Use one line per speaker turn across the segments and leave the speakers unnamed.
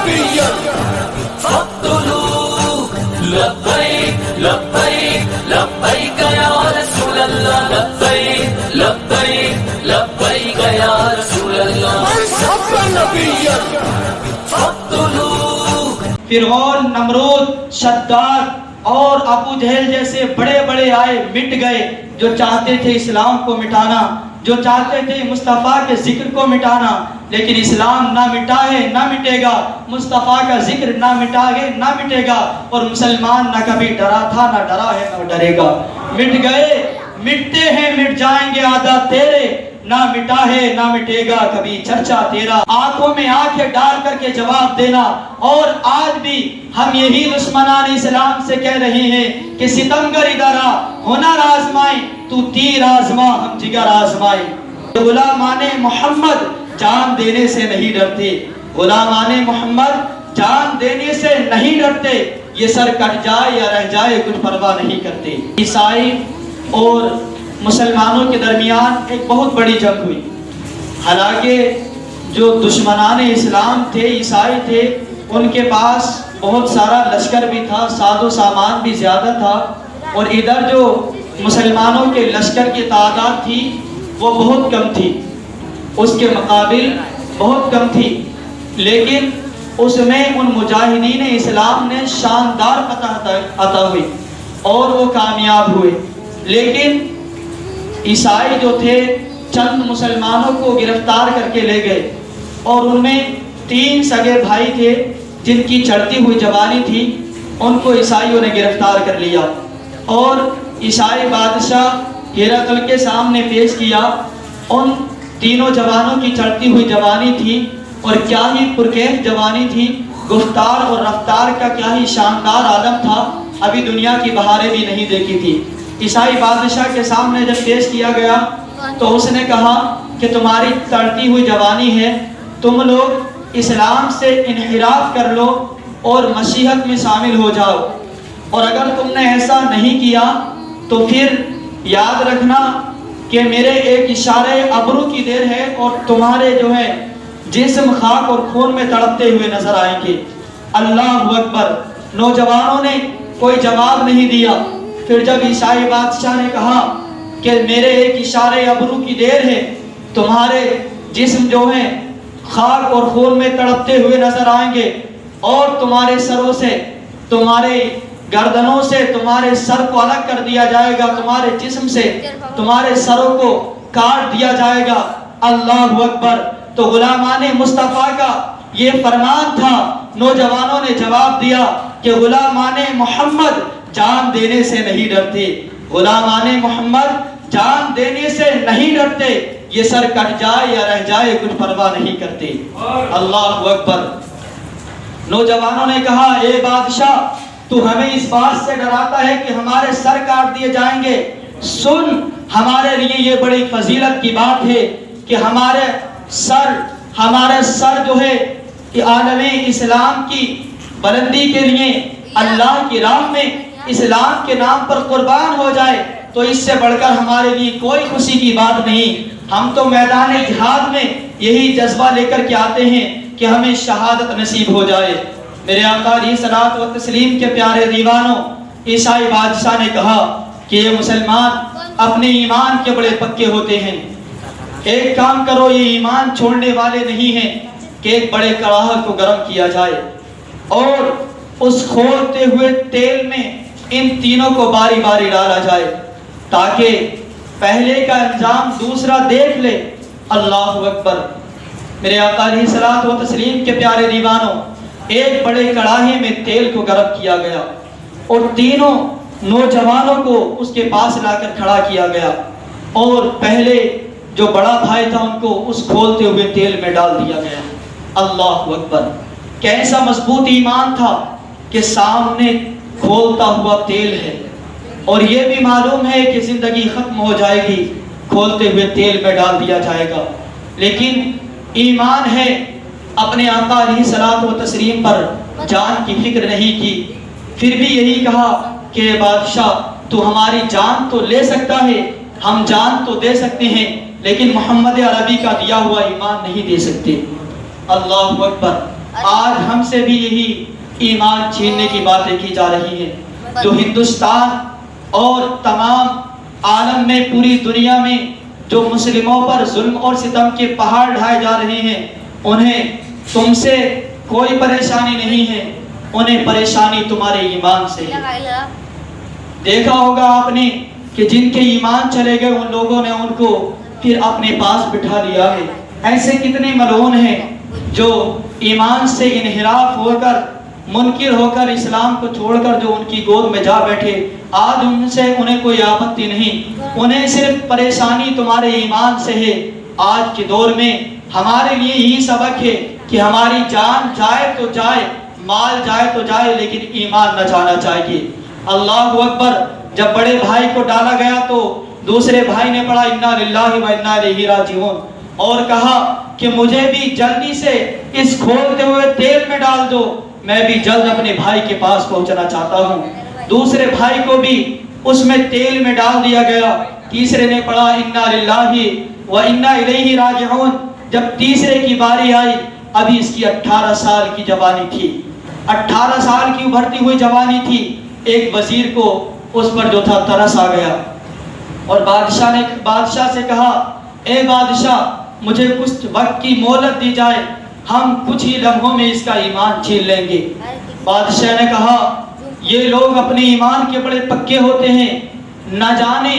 نبيا فاقتلوه لبيك لبيك لبيك يا رسول الله لبيك لبيك لبيك يا رسول الله من سب نبيا فاقتلوه
فرعون، نمرود، شداد اور ابو جہل جیسے بڑے بڑے آئے، مٹ گئے، جو چاہتے تھے اسلام کو مٹانا، جو چاہتے تھے مصطفیٰ کے ذکر کو مٹانا، لیکن اسلام نہ مٹا ہے نہ مٹے گا، مصطفیٰ کا ذکر نہ مٹا ہے نہ مٹے گا، اور مسلمان نہ کبھی ڈرا تھا نہ ڈرا ہے نہ ڈرے گا۔ مٹ گئے، مٹتے ہیں، مٹ جائیں گے عادات تیرے، نہ مٹا ہے نہ مٹے گا کبھی چرچا تیرا۔ آنکھوں میں آنکھیں ڈال کر کے جواب دینا، اور آج بھی ہم یہی دشمنان اسلام سے کہہ رہے ہیں کہ ستمگر ادھر آ، ہنر آزمائیں، تو تیر آزما ہم جگر آزمائیں۔ غلامان محمد جان دینے سے نہیں ڈرتے، غلامان محمد جان دینے سے نہیں ڈرتے، یہ سر کٹ جائے یا رہ جائے کچھ پرواہ نہیں کرتے۔ عیسائی اور مسلمانوں کے درمیان ایک بہت بڑی جنگ ہوئی، حالانکہ جو دشمنان اسلام تھے، عیسائی تھے، ان کے پاس بہت سارا لشکر بھی تھا، ساز و سامان بھی زیادہ تھا، اور ادھر جو مسلمانوں کے لشکر کی تعداد تھی وہ بہت کم تھی، اس کے مقابل بہت کم تھی، لیکن اس میں ان مجاہدین اسلام نے شاندار فتح عطا ہوئی اور وہ کامیاب ہوئے۔ لیکن عیسائی جو تھے چند مسلمانوں کو گرفتار کر کے لے گئے، اور ان میں 3 سگے بھائی تھے جن کی چڑھتی ہوئی جوانی تھی، ان کو عیسائیوں نے گرفتار کر لیا اور عیسائی بادشاہ ہرقل کے سامنے پیش کیا۔ ان تینوں جوانوں کی چڑھتی ہوئی جوانی تھی، اور کیا ہی پرکیف جوانی تھی، گفتار اور رفتار کا کیا ہی شاندار عالم تھا، ابھی دنیا کی بہاریں بھی نہیں دیکھی تھی۔ عیسائی بادشاہ کے سامنے جب پیش کیا گیا تو اس نے کہا کہ تمہاری چڑھتی ہوئی جوانی ہے، تم لوگ اسلام سے انحراف کر لو اور مسیحیت میں شامل ہو جاؤ، اور اگر تم نے ایسا نہیں کیا تو پھر یاد رکھنا کہ میرے ایک اشارے ابرو کی دیر ہے اور تمہارے جو ہے جسم خاک اور خون میں تڑپتے ہوئے نظر آئیں گے۔ اللہ اکبر! نوجوانوں نے کوئی جواب نہیں دیا۔ پھر جب عیسائی بادشاہ نے کہا کہ میرے ایک اشارے ابرو کی دیر ہے، تمہارے جسم جو ہیں خاک اور خون میں تڑپتے ہوئے نظر آئیں گے، اور تمہارے سروں سے، تمہارے گردنوں سے تمہارے سر کو الگ کر دیا جائے گا، تمہارے جسم سے تمہارے سروں کو کاٹ دیا جائے گا۔ اللہ اکبر! تو غلامان مصطفیٰ کا یہ فرمان تھا۔ نوجوانوں نے جواب دیا کہ غلامان محمد جان دینے سے نہیں ڈرتے، غلامان محمد جان دینے سے نہیں ڈرتے، یہ سر کٹ جائے یا رہ جائے کچھ پرواہ نہیں کرتے۔ اللہ اکبر! نوجوانوں نے کہا اے بادشاہ، تو ہمیں اس بات سے ڈراتا ہے کہ ہمارے سر کاٹ دیے جائیں گے؟ سن، ہمارے لیے یہ بڑی فضیلت کی بات ہے کہ ہمارے سر جو ہے عالم اسلام کی بلندی کے لیے اللہ کی راہ میں اسلام کے نام پر قربان ہو جائے، تو اس سے بڑھ کر ہمارے لیے کوئی خوشی کی بات نہیں۔ ہم تو میدان جہاد میں یہی جذبہ لے کر کے آتے ہیں کہ ہمیں شہادت نصیب ہو جائے۔ میرے آقا علیہ صلوات و تسلیم کے پیارے دیوانوں، عیسائی بادشاہ نے کہا کہ یہ مسلمان اپنے ایمان کے بڑے پکے ہوتے ہیں، ایک کام کرو، یہ ایمان چھوڑنے والے نہیں ہیں کہ ایک بڑے کڑاہے کو گرم کیا جائے اور اس کھولتے ہوئے تیل میں ان تینوں کو باری باری ڈالا جائے، تاکہ پہلے کا انجام دوسرا دیکھ لے۔ اللہ اکبر! میرے آقا علیہ صلوات و تسلیم کے پیارے دیوانوں، ایک بڑے کڑاہے میں تیل کو گرم کیا گیا اور تینوں نوجوانوں کو اس کے پاس لا کر کھڑا کیا گیا، اور پہلے جو بڑا بھائی تھا ان کو اس کھولتے ہوئے تیل میں ڈال دیا گیا۔ اللہ اکبر! کیسا مضبوط ایمان تھا کہ سامنے کھولتا ہوا تیل ہے، اور یہ بھی معلوم ہے کہ زندگی ختم ہو جائے گی، کھولتے ہوئے تیل میں ڈال دیا جائے گا، لیکن ایمان ہے۔ اپنے آقا علیہ صلوات و تسلیم پر جان کی فکر نہیں کی، پھر بھی یہی کہا کہ بادشاہ تو ہماری جان تو لے سکتا ہے، ہم جان تو دے سکتے ہیں، لیکن محمد عربی کا دیا ہوا ایمان نہیں دے سکتے۔ اللہ اکبر! آج ہم سے بھی یہی ایمان چھیننے کی باتیں کی جا رہی ہیں. جو ہندوستان اور تمام عالم میں پوری دنیا میں جو مسلموں پر ظلم اور ستم کے پہاڑ ڈھائے جا رہے ہیں انہیں تم سے کوئی پریشانی نہیں ہے، انہیں پریشانی تمہارے ایمان سے ہے. دیکھا ہوگا آپ نے کہ جن کے ایمان چلے گئے ان لوگوں نے ان کو پھر اپنے پاس بٹھا لیا ہے. ایسے کتنے ملعون ہیں جو ایمان سے انحراف ہو کر منکر ہو کر اسلام کو چھوڑ کر جو ان کی گود میں جا بیٹھے. آج ان سے انہیں کوئی آپتی نہیں، انہیں صرف پریشانی تمہارے ایمان سے ہے. آج کے دور میں ہمارے لیے یہی سبق ہے کہ ہماری جان جائے تو جائے، مال جائے تو جائے، لیکن ایمان نہ جانا چاہیے. اللہ اکبر. جب بڑے بھائی کو ڈالا گیا تو دوسرے بھائی نے پڑھا انا للہ و انا الیہ راجعون اور کہا کہ مجھے بھی جلدی سے اس کھولتے ہوئے تیل میں ڈال دو، میں بھی جلد اپنے بھائی کے پاس پہنچنا چاہتا ہوں. دوسرے بھائی کو بھی اس میں تیل میں ڈال دیا گیا. تیسرے نے پڑھا انا للہ و انا الیہ راجعون. جب تیسرے کی باری آئی، ابھی اس کی 18 سال کی جوانی تھی، 18 سال کی ابھرتی ہوئی جوانی تھی. ایک وزیر کو اس پر جو تھا ترس آ گیا اور بادشاہ سے کہا اے بادشاہ مجھے کچھ وقت کی مہلت دی جائے، ہم کچھ ہی لمحوں میں اس کا ایمان چھین لیں گے. بادشاہ نے کہا یہ لوگ اپنے ایمان کے بڑے پکے ہوتے ہیں، نہ جانے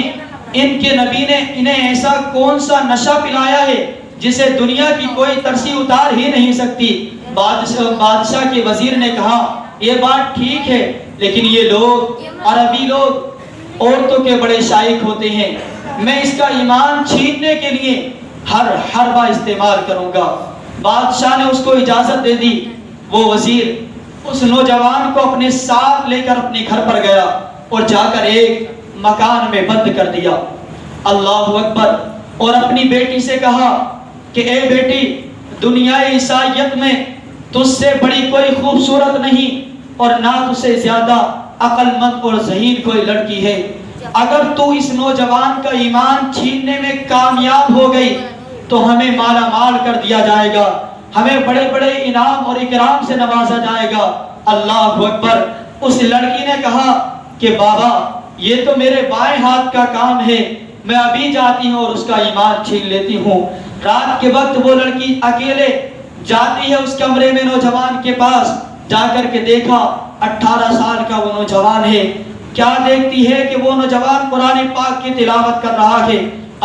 ان کے نبی نے انہیں ایسا کون سا نشہ پلایا ہے جسے دنیا کی کوئی ترسی اتار ہی نہیں سکتی. بادشاہ کے وزیر نے کہا یہ بات ٹھیک ہے، لیکن یہ لوگ عربی لوگ عورتوں کے بڑے شائق ہوتے ہیں، میں اس کا ایمان چھیننے کے لیے ہر حربہ استعمال کروں گا. بادشاہ نے اس کو اجازت دے دی. وہ وزیر اس نوجوان کو اپنے ساتھ لے کر اپنے گھر پر گیا اور جا کر ایک مکان میں بند کر دیا. اللہ اکبر. اور اپنی بیٹی سے کہا کہ اے بیٹی، دنیا عیسائیت میں تجھ سے بڑی کوئی خوبصورت نہیں اور نہ تجھ سے زیادہ عقل مند اور ذہین کوئی لڑکی ہے. اگر تو اس نوجوان کا ایمان چھیننے میں کامیاب ہو گئی تو ہمیں مالا مال کر دیا جائے گا، ہمیں بڑے بڑے انعام اور اکرام سے نوازا جائے گا. اللہ اکبر. اس لڑکی نے کہا کہ بابا یہ تو میرے بائیں ہاتھ کا کام ہے، میں ابھی جاتی ہوں اور اس کا ایمان چھین لیتی ہوں. رات کے وقت وہ لڑکی اکیلے جاتی ہے اس کمرے میں نوجوان کے پاس. جا کر کے دیکھا 18 سال کا وہ نوجوان ہے. کیا دیکھتی ہے کہ وہ نوجوان قرآن پاک کی تلاوت کر رہا ہے.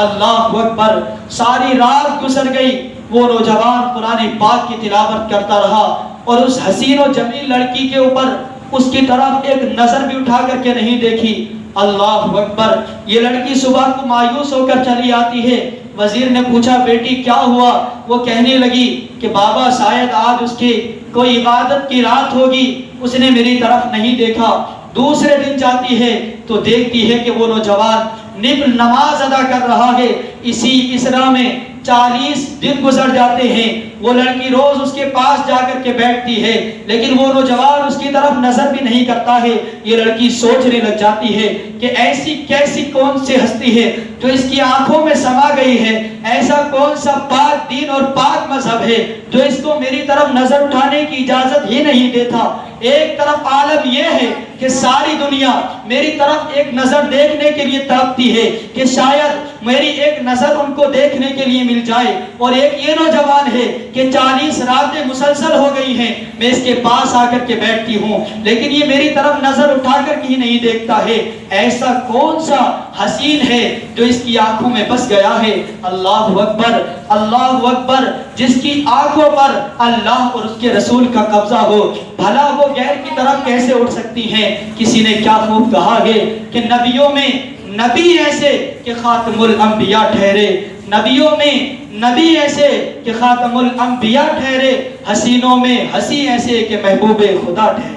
اللہ اکبر. ساری رات گزر گئی، وہ نوجوان قرآن پاک کی تلاوت کرتا رہا اور اس حسین و جمیل لڑکی کے اوپر اس کی طرف ایک نظر بھی اٹھا کر کے نہیں دیکھی. اللہ اکبر. یہ لڑکی صبح کو مایوس ہو کر چلی آتی ہے. وزیر نے پوچھا بیٹی کیا ہوا؟ وہ کہنے لگی کہ بابا شاید آج اس کی کوئی عبادت کی رات ہوگی، اس نے میری طرف نہیں دیکھا. دوسرے دن جاتی ہے تو دیکھتی ہے کہ وہ نوجوان نفل نماز ادا کر رہا ہے. اسی اسرا میں 40 دن گزر جاتے ہیں. وہ لڑکی روز اس کے پاس جا کر کے بیٹھتی ہے لیکن وہ نوجوان اس کی طرف نظر بھی نہیں کرتا ہے. یہ لڑکی سوچنے لگ جاتی ہے کہ ایسی کیسی کون سی ہستی ہے جو اس کی آنکھوں میں سما گئی ہے، ایسا کون سا پاک دین اور پاک مذہب ہے جو اس کو میری طرف نظر اٹھانے کی اجازت ہی نہیں دیتا. ایک طرف عالم یہ ہے کہ ساری دنیا میری طرف ایک نظر دیکھنے کے لیے تڑپتی ہے کہ شاید میری ایک نظر ان کو دیکھنے کے لیے مل جائے، اور ایک یہ نوجوان ہے کہ 40 راتیں مسلسل ہو گئی ہیں میں اس کے پاس آ کر کے بیٹھتی ہوں لیکن یہ میری طرف نظر اٹھا کر کے ہی نہیں دیکھتا ہے. ایسا کون سا حسین ہے جو اس کی آنکھوں میں بس گیا ہے. اللہ اکبر. اللہ اکبر. جس کی آنکھوں پر اللہ اور اس کے رسول کا قبضہ ہو، بھلا وہ غیر کی طرف کیسے اٹھ سکتی ہیں. کسی نے کیا خوب کہا ہے کہ نبیوں میں نبی ایسے کہ خاتم الانبیاء ٹھہرے، نبیوں میں نبی ایسے کہ خاتم الانبیاء ٹھہرے، حسینوں میں حسی ایسے کہ محبوب خدا ٹھہرے.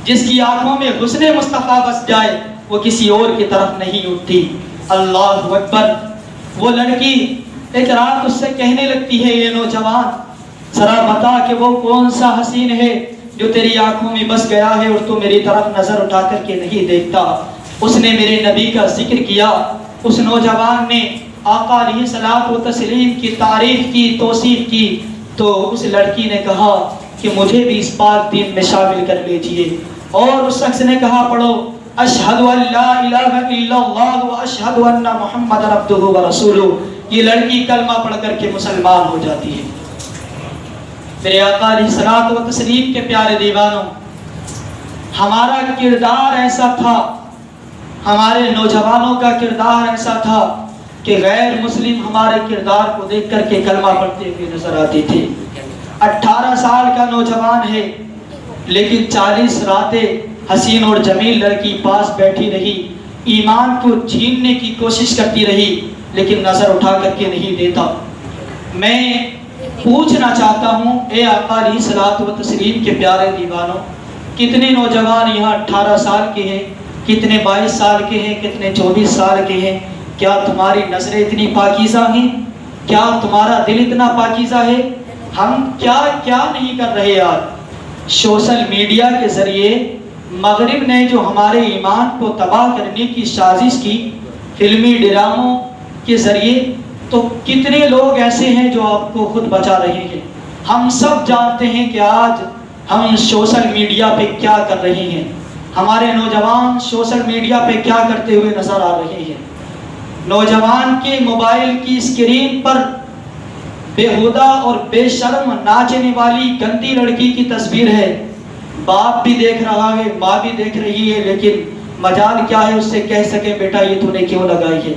جس کی آنکھوں میں حسن مصطفیٰ بس جائے وہ کسی اور کی طرف نہیں اٹھتی. اللہ اکبر. وہ لڑکی ایک رات اس سے کہنے لگتی ہے یہ نوجوان ذرا بتا کہ وہ کون سا حسین ہے جو تیری آنکھوں میں بس گیا ہے اور تو میری طرف نظر اٹھا کر کے نہیں دیکھتا. اس نے میرے نبی کا ذکر کیا. اس نوجوان نے آقا علیہ الصلوۃ والتسلیم کی تعریف کی، توصیف کی. تو اس لڑکی نے کہا کہ مجھے بھی اس پاک دین میں شامل کر لیجئے، اور اس شخص نے کہا پڑھو اشہد ان لا الہ الا اللہ و اشہد ان محمد عبدہ و رسولہ۔ یہ لڑکی کلمہ پڑھ کر کے مسلمان ہو جاتی ہے۔ میرے آقا علیہ الصلوۃ والتسلیم کے پیارے دیوانوں، ہمارا کردار ایسا تھا، ہمارے نوجوانوں کا کردار ایسا تھا کہ غیر مسلم ہمارے کردار کو دیکھ کر کے کلمہ پڑھتے ہوئے نظر آتے تھے۔ 18 سال کا نوجوان ہے، لیکن 40 راتیں حسین اور جمیل لڑکی پاس بیٹھی رہی، ایمان کو چھیننے کی کوشش کرتی رہی، لیکن نظر اٹھا کر کے نہیں دیتا۔ میں پوچھنا چاہتا ہوں اے آقا علیہ الصلوۃ والتسلیم کے پیارے دیوانوں، کتنے نوجوان یہاں 18 سال کے ہیں، کتنے 22 سال کے ہیں، کتنے 24 سال کے ہیں؟ کیا تمہاری نظریں اتنی پاکیزہ ہیں؟ کیا تمہارا دل اتنا پاکیزہ ہے؟ ہم کیا کیا نہیں کر رہے آج؟ سوشل میڈیا کے ذریعے مغرب نے جو ہمارے ایمان کو تباہ کرنے کی سازش کی، فلمی ڈراموں کے ذریعے، تو کتنے لوگ ایسے ہیں جو آپ کو خود بچا رہے ہیں؟ ہم سب جانتے ہیں کہ آج ہم سوشل میڈیا پہ کیا کر رہے ہیں، ہمارے نوجوان سوشل میڈیا پہ کیا کرتے ہوئے نظر آ رہے ہیں۔ نوجوان کے موبائل کی اسکرین پر بےہودہ اور بے شرم ناچنے والی گندی لڑکی کی تصویر ہے، باپ بھی دیکھ رہا ہے، ماں بھی دیکھ رہی ہے، لیکن مجال کیا ہے اس سے کہہ سکے بیٹا یہ تو نے کیوں لگائی ہے؟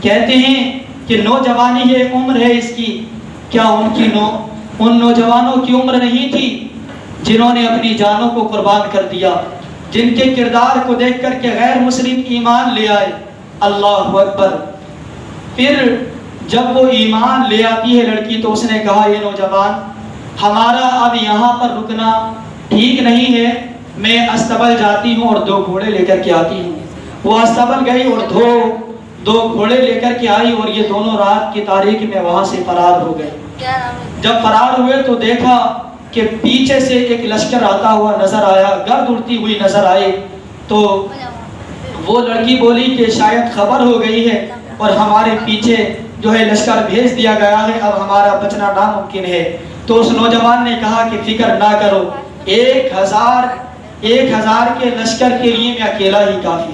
کہتے ہیں کہ نوجوانی ہے، عمر ہے اس کی، کیا ان نوجوانوں کی عمر نہیں تھی جنہوں نے اپنی جانوں کو قربان کر دیا، جن کے کردار کو دیکھ کر کے غیر مسلم ایمان لے آئے؟ اللہ اکبر۔ پھر جب وہ ایمان لے آتی ہے لڑکی تو اس نے کہا یہ نوجوان ہمارا اب یہاں پر رکنا ٹھیک نہیں ہے، میں استبل جاتی ہوں اور 2 گھوڑے لے کر کے آتی ہوں۔ وہ استبل گئی اور دو گھوڑے لے کر کے آئی، اور یہ دونوں رات کی تاریکی میں وہاں سے فرار ہو گئے۔ جب فرار ہوئے تو دیکھا کہ پیچھے سے ایک لشکر آتا ہوا نظر آیا، گرد اڑتی ہوئی نظر آئی، تو وہ لڑکی بولی کہ شاید خبر ہو گئی ہے اور ہمارے پیچھے جو ہے لشکر بھیج دیا گیا ہے، اب ہمارا بچنا ناممکن ہے۔ تو اس نوجوان نے کہا کہ فکر نہ کرو، 1000 کے لشکر کے لیے میں اکیلا ہی کافی۔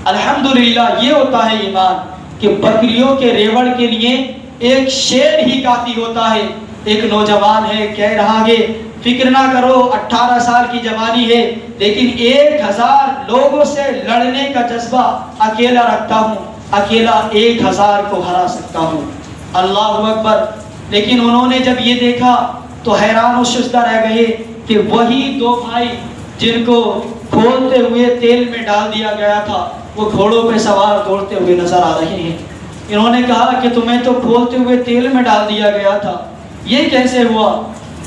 الحمدللہ یہ ہوتا ہے ایمان کہ بکریوں کے ریوڑ کے لیے ایک شیر ہی کافی ہوتا ہے۔ ایک نوجوان ہے کہہ رہا ہے فکر نہ کرو، 18 سال کی جوانی ہے، لیکن 1000 لوگوں سے لڑنے کا جذبہ اکیلا رکھتا ہوں، اکیلا 1000 کو ہرا سکتا ہوں۔ اللہ اکبر۔ لیکن انہوں نے جب یہ دیکھا تو حیران و شزدہ رہ گئے کہ وہی 2 بھائی جن کو کھولتے ہوئے تیل میں ڈال دیا گیا تھا وہ گھوڑوں پہ سوار دوڑتے ہوئے نظر آ رہے ہیں۔ انہوں نے کہا کہ تمہیں تو کھولتے ہوئے تیل میں ڈال دیا گیا تھا، یہ کیسے ہوا؟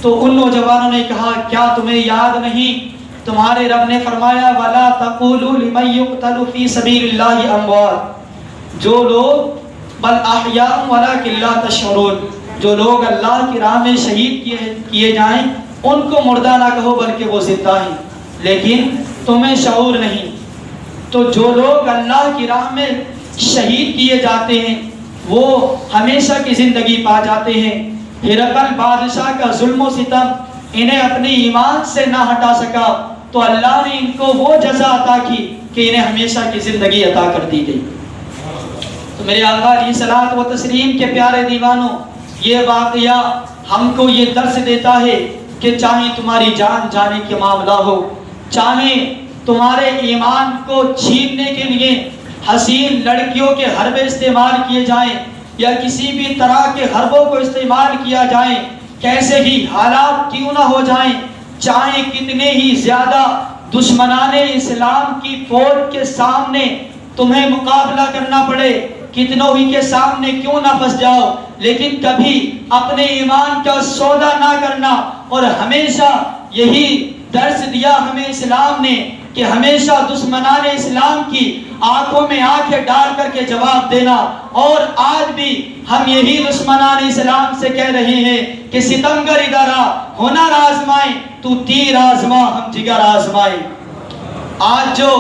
تو ان نوجوانوں نے کہا کیا تمہیں یاد نہیں تمہارے رب نے فرمایا وَلَا تَقُولُوا لِمَن يُقْتَلُ فِي سَبِيلِ اللَّهِ أَمْوَاتٌ، جو لوگ بل احیاء وَلَٰكِن لَا تَشْعُرُونَ، جو لوگ اللہ کی راہ میں شہید کیے جائیں ان کو مردہ نہ کہو بلکہ وہ زندہ ہیں، لیکن تمہیں شعور نہیں۔ تو جو لوگ اللہ کی راہ میں شہید کیے جاتے ہیں وہ ہمیشہ کی زندگی پا جاتے ہیں۔ ہرقل بادشاہ کا ظلم و ستم انہیں اپنے ایمان سے نہ ہٹا سکا، تو اللہ نے ان کو وہ جزا عطا کی کہ انہیں ہمیشہ کی زندگی عطا کر دی گئی۔ تو میرے آقا علیہ الصلوۃ والتسلیم کے پیارے دیوانوں، یہ واقعہ ہم کو یہ درس دیتا ہے کہ چاہے تمہاری جان جانے کے معاملہ ہو، چاہے تمہارے ایمان کو چھیننے کے لیے حسین لڑکیوں کے حربے استعمال کیے جائیں یا کسی بھی طرح کے حربوں کو استعمال کیا جائیں، کیسے ہی حالات کیوں نہ ہو جائیں، چاہے کتنے ہی زیادہ دشمنان اسلام کی فوج کے سامنے تمہیں مقابلہ کرنا پڑے، کتنوں ہی کے سامنے کیوں نہ پھنس جاؤ، لیکن کبھی اپنے ایمان کا سودا نہ کرنا۔ اور ہمیشہ یہی درس دیا ہمیں اسلام نے کہ ہمیشہ دشمنان اسلام کی آنکھوں میں آنکھیں ڈال کر کے جواب دینا۔ اور آج بھی ہم یہی دشمنان اسلام سے کہہ رہے ہیں کہ ستمگر ادھر آ، ہنر آزمائیں تو تیر آزما ہم جگر آزمائیں۔ آج جو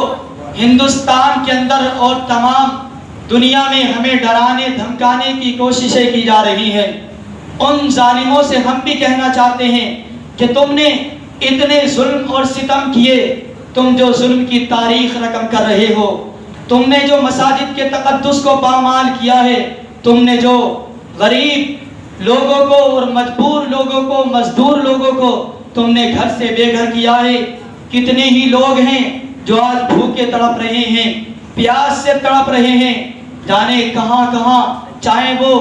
ہندوستان کے اندر اور تمام دنیا میں ہمیں ڈرانے دھمکانے کی کوششیں کی جا رہی ہیں، ان ظالموں سے ہم بھی کہنا چاہتے ہیں کہ تم نے اتنے ظلم اور ستم کیے، تم جو ظلم کی تاریخ رقم کر رہے ہو، تم نے جو مساجد کے تقدس کو پامال کیا ہے، تم نے جو غریب لوگوں کو اور مجبور لوگوں کو، مزدور لوگوں کو تم نے گھر سے بے گھر کیا ہے۔ کتنے ہی لوگ ہیں جو آج بھوکے تڑپ رہے ہیں، پیاس سے تڑپ رہے ہیں، جانے کہاں کہاں، چاہے وہ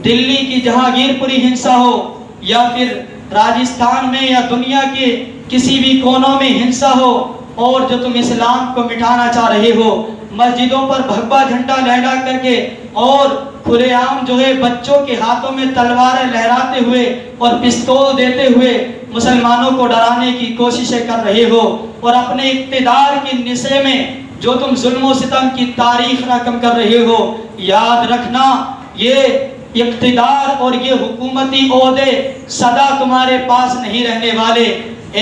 دلی کی جہانگیر پوری ہنسا ہو یا پھر راجستھان میں یا دنیا کے کسی بھی کونوں میں ہنسا ہو، اور جو تم اسلام کو مٹانا چاہ رہے ہو، مسجدوں پر بھگوا جھنڈا لہرا کر کے اور کھلے عام جو ہے بچوں کے ہاتھوں میں تلواریں لہراتے ہوئے اور پستول دیتے ہوئے مسلمانوں کو ڈرانے کی کوششیں کر رہے ہو، اور اپنے اقتدار کی نشے میں جو تم ظلم و ستم کی تاریخ رقم کر رہے ہو، یاد رکھنا یہ اقتدار اور یہ حکومتی عہدے سدا تمہارے پاس نہیں رہنے والے۔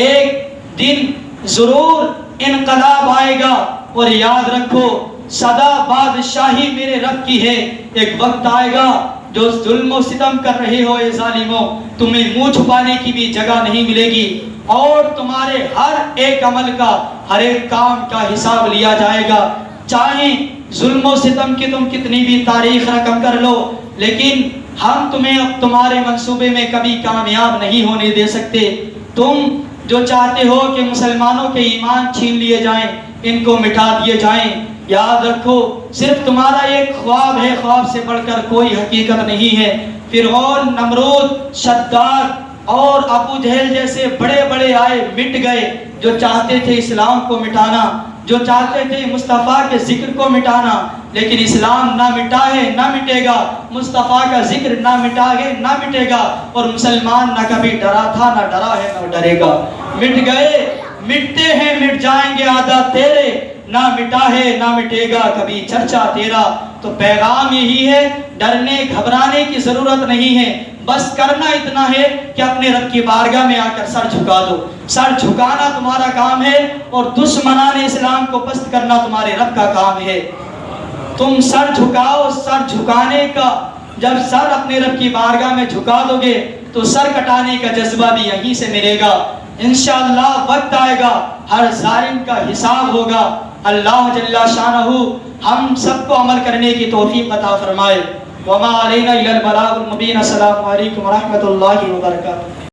ایک دن ضرور انقلاب آئے گا، اور یاد رکھو سدا بادشاہی میرے رب کی ہے۔ ایک وقت آئے گا جو ظلم و ستم کر رہے ہو اے ظالموں، تمہیں منہ چھپانے کی بھی جگہ نہیں ملے گی، اور تمہارے ہر ایک عمل کا، ہر ایک کام کا حساب لیا جائے گا۔ چاہے ظلم و ستم کی تم کتنی بھی تاریخ رقم کر لو، لیکن ہم تمہیں اب تمہارے منصوبے میں کبھی کامیاب نہیں ہونے دے سکتے۔ تم جو چاہتے ہو کہ مسلمانوں کے ایمان چھین لیے جائیں، ان کو مٹا دیے جائیں، یاد رکھو صرف تمہارا ایک خواب ہے، خواب سے بڑھ کر کوئی حقیقت نہیں ہے۔ فرعون، نمرود، شداد اور ابو جہل جیسے بڑے بڑے آئے، مٹ گئے، جو چاہتے تھے اسلام کو مٹانا، جو چاہتے تھے مصطفیٰ کے ذکر کو مٹانا، لیکن اسلام نہ مٹا ہے نہ مٹے گا، مصطفیٰ کا ذکر نہ مٹا ہے نہ مٹے گا، اور مسلمان نہ کبھی ڈرا تھا نہ ڈرا ہے نہ ڈرے گا۔ مٹ گئے، مٹتے ہیں، مٹ جائیں گے عادات تیرے، نہ مٹا ہے نہ مٹے گا کبھی چرچا تیرا۔ تو پیغام یہی ہے، ڈرنے گھبرانے کی ضرورت نہیں ہے، بس کرنا اتنا ہے کہ اپنے رب کی بارگاہ میں آ کر سر جھکا دو۔ سر جھکانا تمہارا کام ہے، اور دشمنان اسلام کو پست کرنا تمہارے رب کا کام ہے۔ تم سر جھکاؤ، سر جھکانے کا جب سر اپنے رب کی بارگاہ میں جھکا دو گے تو سر کٹانے کا جذبہ بھی یہیں سے ملے گا۔ انشاءاللہ وقت آئے گا، ہر ظالم کا حساب ہوگا۔ اللہ جل شانہ ہم سب کو عمل کرنے کی توفیق عطا فرمائے۔ وما علینا الا البلاغ المبین۔ السلام علیکم ورحمۃ اللہ وبرکاتہ۔